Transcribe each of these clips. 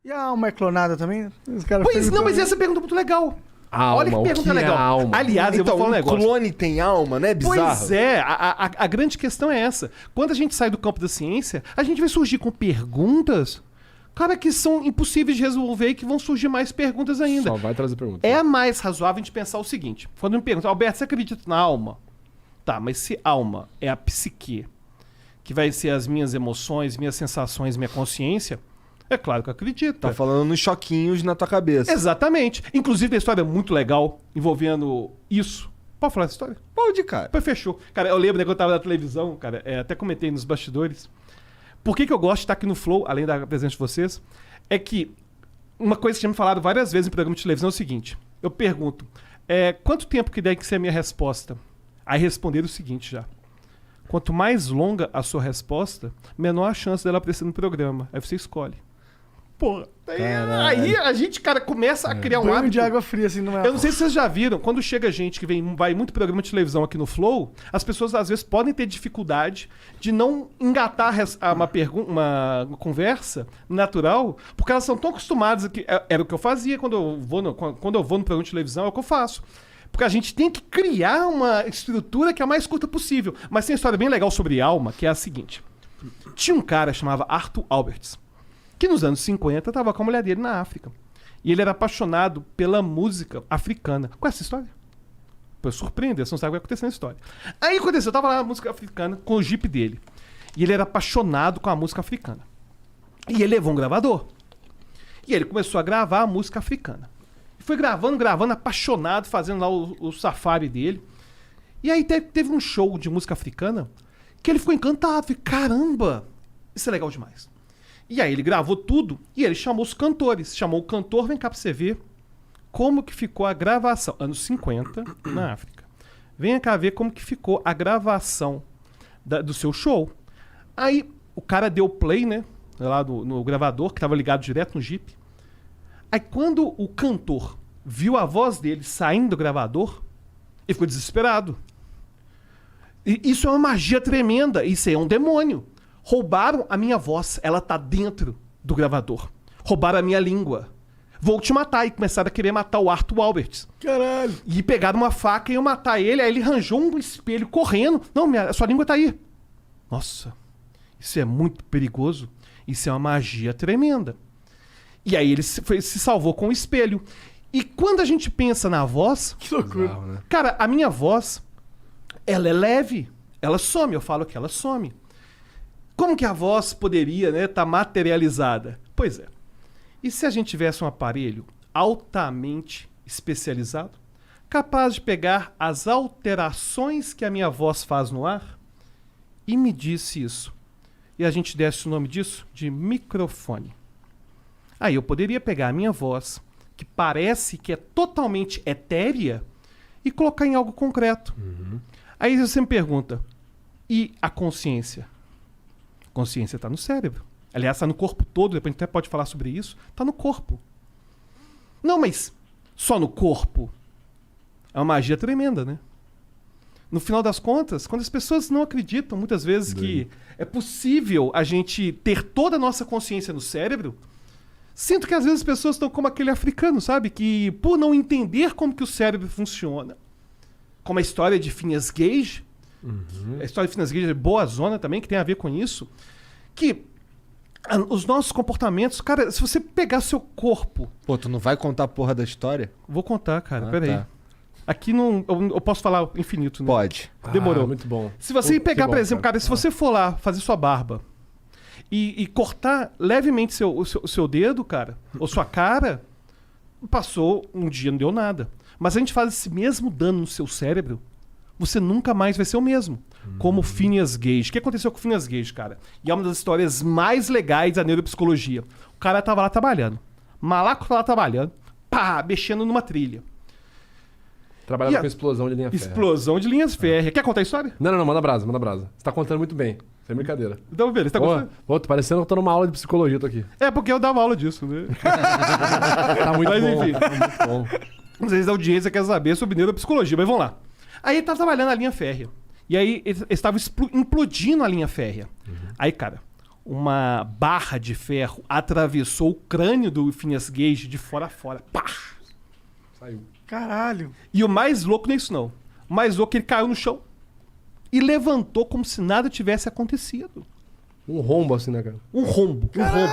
E a alma é clonada também? Os caras Pois não, mas perguntam- essa pergunta é muito legal. Alma, Olha que o pergunta que é legal. alma? Aliás, eu vou falar um negócio. clone tem alma, né? Bizarro. Pois é, a grande questão é essa. Quando a gente sai do campo da ciência, a gente vai surgir com perguntas, cara, que são impossíveis de resolver e que vão surgir mais perguntas ainda. Só vai trazer perguntas. É mais razoável a gente pensar o seguinte. Quando me perguntam, Alberto, você acredita na alma? Tá, mas se alma é a psique, que vai ser as minhas emoções, minhas sensações, minha consciência, é claro que eu acredito. Tá falando nos choquinhos na tua cabeça. Exatamente. Inclusive, tem uma história muito legal envolvendo isso. Pode falar essa história? Pode, cara. Depois fechou. Cara, eu lembro, né, quando eu tava na televisão, cara, até comentei nos bastidores. Por que eu gosto de estar aqui no Flow, além da presença de vocês? É que uma coisa que tinha me falado várias vezes em programa de televisão é o seguinte. Eu pergunto, quanto tempo que deve ser a minha resposta? Aí responderam o seguinte já. Quanto mais longa a sua resposta, menor a chance dela aparecer no programa. Aí você escolhe. Porra. Aí a gente, cara, começa a criar um Banho hábito. de água fria, assim, não é? Eu não sei se vocês já viram, quando chega gente que vai muito programa de televisão aqui no Flow, as pessoas às vezes podem ter dificuldade de não engatar uma conversa natural, porque elas são tão acostumadas que era o que eu fazia quando eu vou no programa de televisão, é o que eu faço. Porque a gente tem que criar uma estrutura que é a mais curta possível. Mas tem uma história bem legal sobre alma, que é a seguinte. Tinha um cara chamado Arthur Alberts, que nos anos 50 estava com a mulher dele na África. E ele era apaixonado pela música africana. Qual é essa história? Pra surpreender, você não sabe o que vai acontecer na história. Aí aconteceu, eu tava lá na música africana com o Jeep dele. E ele era apaixonado com a música africana. E ele levou um gravador. E ele começou a gravar a música africana. E foi gravando, apaixonado, fazendo lá o safari dele. E aí teve um show de música africana que ele ficou encantado. Falei, caramba, isso é legal demais. E aí ele gravou tudo e ele chamou os cantores. Chamou o cantor, vem cá pra você ver como que ficou a gravação. Anos 50, na África. Venha cá ver como que ficou a gravação do seu show. Aí o cara deu play, né? Lá no gravador, que tava ligado direto no Jeep. Aí quando o cantor viu a voz dele saindo do gravador, ele ficou desesperado. E isso é uma magia tremenda. Isso é um demônio. Roubaram a minha voz, ela tá dentro do gravador. Roubaram a minha língua. Vou te matar. E começaram a querer matar o Arthur Alberts. Caralho. E pegaram uma faca e iam matar ele. Aí ele arranjou um espelho correndo. Não, sua língua tá aí. Nossa, isso é muito perigoso. Isso é uma magia tremenda. E aí ele se salvou com o espelho. E quando a gente pensa na voz... Que loucura. Bizarro, né? Cara, a minha voz, ela é leve. Ela some. Eu falo que ela some. Como que a voz poderia, né, tá materializada? Pois é. E se a gente tivesse um aparelho altamente especializado, capaz de pegar as alterações que a minha voz faz no ar e medisse isso? E a gente desse o nome disso de microfone. Aí eu poderia pegar a minha voz, que parece que é totalmente etérea, e colocar em algo concreto. Aí você me pergunta, e a consciência? A consciência está no cérebro. Aliás, está no corpo todo, depois a gente até pode falar sobre isso. Está no corpo. Não, mas só no corpo? É uma magia tremenda, né? No final das contas, quando as pessoas não acreditam, muitas vezes, que é possível a gente ter toda a nossa consciência no cérebro, sinto que às vezes as pessoas estão como aquele africano, sabe? Que por não entender como que o cérebro funciona, como a história de Phineas Gage, a história de Phineas Gage é boa zona também, que tem a ver com isso, que os nossos comportamentos, cara, se você pegar seu corpo... Pô, tu não vai contar a porra da história? Vou contar, cara, Ah, peraí. tá. Aqui não, eu posso falar infinito, né? Pode. Demorou. Muito bom. Se você Que pegar, bom, por exemplo, cara, se você for lá fazer sua barba e cortar levemente o seu dedo, cara, ou sua cara, passou um dia, não deu nada. Mas a gente faz esse mesmo dano no seu cérebro, você nunca mais vai ser o mesmo. Como o Phineas Gage. O que aconteceu com o Phineas Gage, cara? E é uma das histórias mais legais da neuropsicologia. O cara tava lá trabalhando. Malaco tava lá trabalhando. Pá, mexendo numa trilha. Trabalhava com explosão de linha férrea. Explosão de linhas férreas. Quer contar a história? Não, manda brasa, manda brasa. Você tá contando muito bem. Sem brincadeira. Então, beleza. Tá gostando? Tô parecendo que eu tô numa aula de psicologia, eu tô aqui. É porque eu dava aula disso, né? Tá muito Mas, bom. enfim. Tá muito bom. Não sei se a audiência quer saber sobre neuropsicologia, mas vamos lá. Aí ele tava trabalhando a linha férrea. E aí ele estava implodindo a linha férrea. Aí, cara, uma barra de ferro atravessou o crânio do Phineas Gage de fora a fora. Pá! Saiu. Caralho. E o mais louco não é isso, não. O mais louco é que ele caiu no chão e levantou como se nada tivesse acontecido. Um rombo assim, né, cara? Um rombo.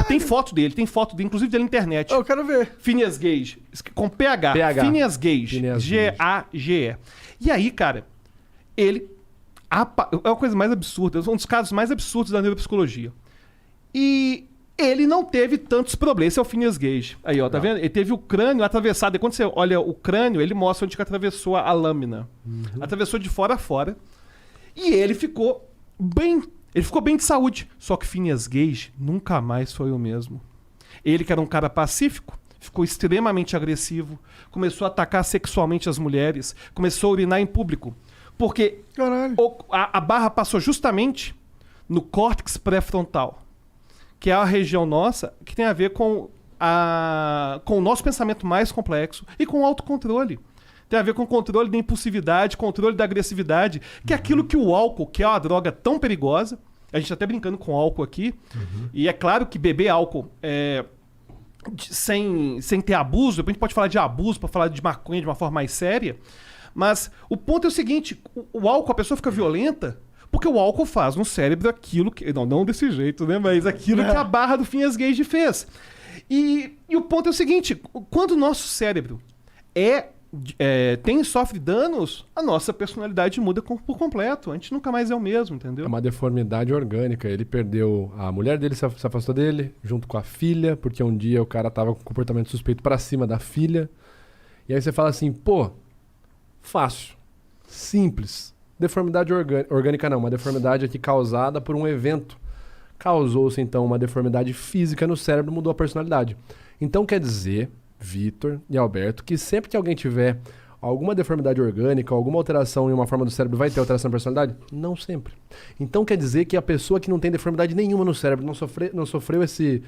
Tem foto dele, inclusive dele na internet. Eu quero ver. Phineas Gage, com PH. PH. Phineas Gage. Phineas G-A-G-E. E aí, cara, ele... É uma coisa mais absurda, um dos casos mais absurdos da neuropsicologia. E ele não teve tantos problemas. Esse é o Phineas Gage. Aí, ó, tá vendo? Ele teve o crânio atravessado. E quando você olha o crânio, ele mostra onde que atravessou a lâmina. Atravessou de fora a fora. E ele ficou bem... Ele ficou bem de saúde. Só que Phineas Gage nunca mais foi o mesmo. Ele, que era um cara pacífico, ficou extremamente agressivo, começou a atacar sexualmente as mulheres, começou a urinar em público. Porque Caralho. a barra passou justamente no córtex pré-frontal, que é a região nossa que tem a ver com o nosso pensamento mais complexo e com o autocontrole. Tem a ver com o controle da impulsividade, controle da agressividade, que é aquilo que o álcool, que é uma droga tão perigosa, a gente tá até brincando com álcool aqui, e é claro que beber álcool sem ter abuso, depois a gente pode falar de abuso, para falar de maconha de uma forma mais séria, mas o ponto é o seguinte, o álcool, a pessoa fica violenta porque o álcool faz no cérebro aquilo que... Não desse jeito, né? Mas aquilo que a barra do Phineas Gage fez. E o ponto é o seguinte, quando o nosso cérebro sofre danos, a nossa personalidade muda por completo. A gente nunca mais é o mesmo, entendeu? É uma deformidade orgânica. Ele perdeu... A mulher dele se afastou dele, junto com a filha, porque um dia o cara tava com comportamento suspeito pra cima da filha. E aí você fala assim, pô, fácil, simples. Deformidade orgânica não, uma deformidade aqui causada por um evento. Causou-se, então, uma deformidade física no cérebro, mudou a personalidade. Então quer dizer... Vitor e Alberto, que sempre que alguém tiver alguma deformidade orgânica, alguma alteração em uma forma do cérebro, vai ter alteração na personalidade? Não sempre. Então quer dizer que a pessoa que não tem deformidade nenhuma no cérebro, não sofreu esse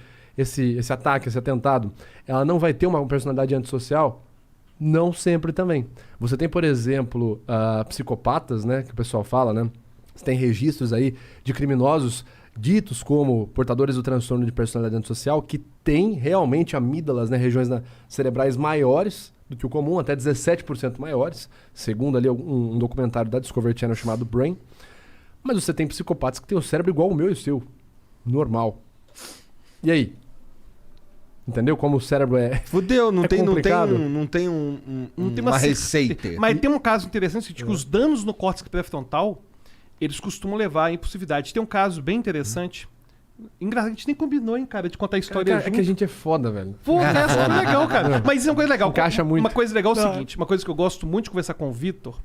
ataque, esse atentado, ela não vai ter uma personalidade antissocial? Não sempre também. Você tem, por exemplo, psicopatas, né, que o pessoal fala, né? Você tem registros aí de criminosos ditos como portadores do transtorno de personalidade antissocial, que tem realmente amígdalas, né, regiões cerebrais maiores do que o comum, até 17% maiores, segundo ali um documentário da Discovery Channel chamado Brain. Mas você tem psicopatas que têm o cérebro igual o meu e o seu, normal. E aí? Entendeu como o cérebro é... Fudeu, não tem uma receita. Mas tem um caso interessante, que os danos no córtex pré-frontal, eles costumam levar à impulsividade. Tem um caso bem interessante. Engraçado, a gente nem combinou, hein, cara, de contar a história É que a gente é foda, velho. Pô, essa foi legal, cara. Mas isso é uma coisa legal. Encaixa muito. Uma coisa legal é o seguinte, uma coisa que eu gosto muito de conversar com o Vitor,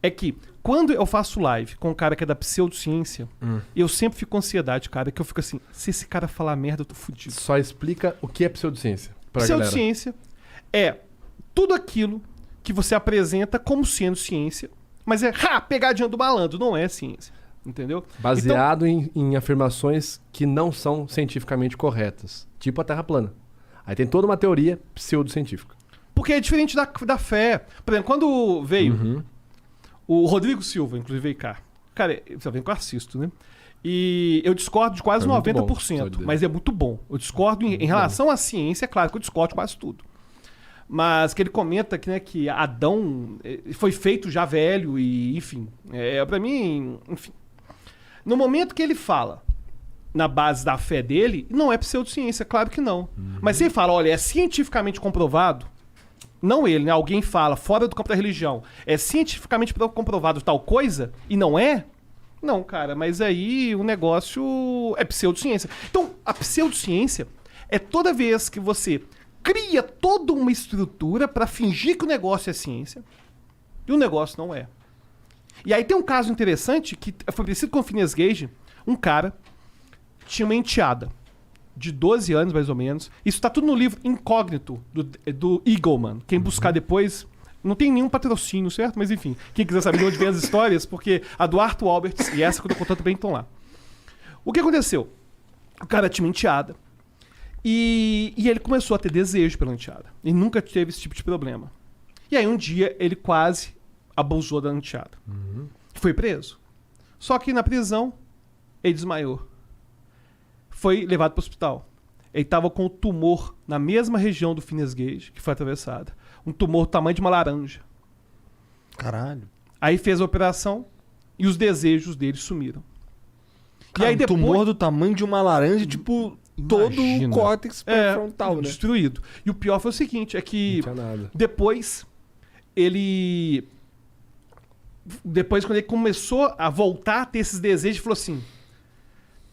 é que quando eu faço live com um cara que é da pseudociência, eu sempre fico com ansiedade, cara, que eu fico assim, se esse cara falar merda, eu tô fudido. Só explica o que é pseudociência pra Pseudociência é tudo aquilo que você apresenta como sendo ciência, mas é pegadinha do malandro, não é ciência. Entendeu? Baseado em afirmações que não são cientificamente corretas. Tipo a Terra plana. Aí tem toda uma teoria pseudocientífica. Porque é diferente da fé. Por exemplo, quando veio o Rodrigo Silva, inclusive veio cá. Cara, você vem que eu assisto, né? E eu discordo de quase 90%, mas é muito bom. Eu discordo em relação à ciência, é claro que eu discordo de quase tudo. Mas que ele comenta que, né, que Adão foi feito já velho e, enfim, pra mim, enfim. No momento que ele fala na base da fé dele, não é pseudociência, claro que não. Mas se ele fala, olha, é cientificamente comprovado, não ele, né, alguém fala fora do campo da religião, é cientificamente comprovado tal coisa e não é, não, cara, mas aí o negócio é pseudociência. Então, a pseudociência é toda vez que você cria toda uma estrutura pra fingir que o negócio é ciência e o negócio não é. E aí tem um caso interessante que foi parecido com o Phineas Gage. Um cara tinha uma enteada de 12 anos, mais ou menos. Isso tá tudo no livro Incógnito, do Eagleman. Quem buscar depois... Não tem nenhum patrocínio, certo? Mas enfim, quem quiser saber de onde vem as histórias, porque a do Arthur Alberts e essa que eu tô contando também estão lá. O que aconteceu? O cara tinha uma enteada. E ele começou a ter desejo pela enteada. Ele nunca teve esse tipo de problema. E aí um dia ele quase abusou da enteada. Foi preso. Só que na prisão ele desmaiou. foi levado para o hospital. Ele estava com o tumor na mesma região do Finney Gage, que foi atravessada. Um tumor do tamanho de uma laranja. Caralho. Aí fez a operação e os desejos dele sumiram. Cara, e aí um depois... tumor do tamanho de uma laranja, tipo, todo Imagina. o córtex pré-frontal, né? Destruído. E o pior foi o seguinte, é que Não tinha nada. depois ele... Depois, quando ele começou a voltar a ter esses desejos, ele falou assim: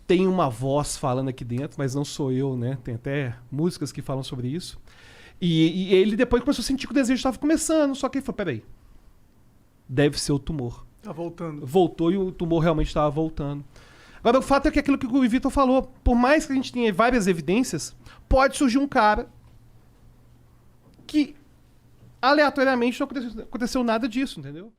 tem uma voz falando aqui dentro, mas não sou eu, né? Tem até músicas que falam sobre isso. E ele depois começou a sentir que o desejo estava começando, só que ele falou: peraí, deve ser o tumor. Tá voltando. Voltou e o tumor realmente estava voltando. Agora, o fato é que aquilo que o Vitor falou, por mais que a gente tenha várias evidências, pode surgir um cara que aleatoriamente não aconteceu nada disso, entendeu?